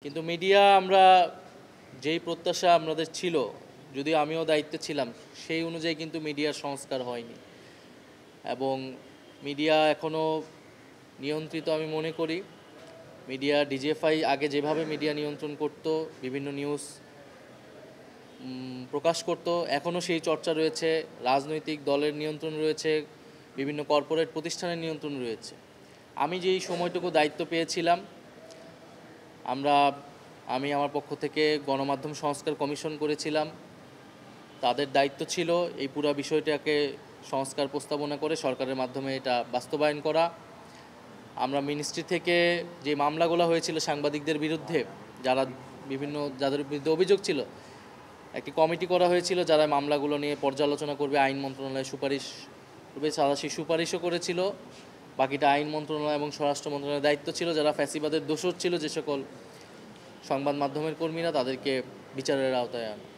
কিন্তু মিডিয়া আমরা যেই প্রত্যাশা আমাদের ছিল, যদিও আমিও দায়িত্বে ছিলাম, সেই অনুযায়ী কিন্তু মিডিয়ার সংস্কার হয়নি এবং মিডিয়া এখনও নিয়ন্ত্রিত আমি মনে করি। মিডিয়া ডিজিএফআই আগে যেভাবে মিডিয়া নিয়ন্ত্রণ করত, বিভিন্ন নিউজ প্রকাশ করত, এখনও সেই চর্চা রয়েছে। রাজনৈতিক দলের নিয়ন্ত্রণ রয়েছে, বিভিন্ন কর্পোরেট প্রতিষ্ঠানের নিয়ন্ত্রণ রয়েছে। আমি যেই সময়টুকু দায়িত্ব পেয়েছিলাম, আমি আমার পক্ষ থেকে গণমাধ্যম সংস্কার কমিশন করেছিলাম। তাদের দায়িত্ব ছিল এই পুরো বিষয়টাকে সংস্কার প্রস্তাবনা করে সরকারের মাধ্যমে এটা বাস্তবায়ন করা। আমরা মিনিস্ট্রি থেকে যে মামলাগুলো হয়েছিল সাংবাদিকদের বিরুদ্ধে, যাদের বিরুদ্ধে অভিযোগ ছিল, একটি কমিটি করা হয়েছিল যারা মামলাগুলো নিয়ে পর্যালোচনা করবে, আইন মন্ত্রণালয়ে সুপারিশ করবে। তারা সেই সুপারিশও করেছিল। বাকিটা আইন মন্ত্রণালয় এবং স্বরাষ্ট্র মন্ত্রণালয়ের দায়িত্ব ছিল। যারা ফ্যাসিবাদের দোষর ছিল, যে সকল সংবাদ মাধ্যমের কর্মীরা, তাদেরকে বিচারের আওতায় আনা।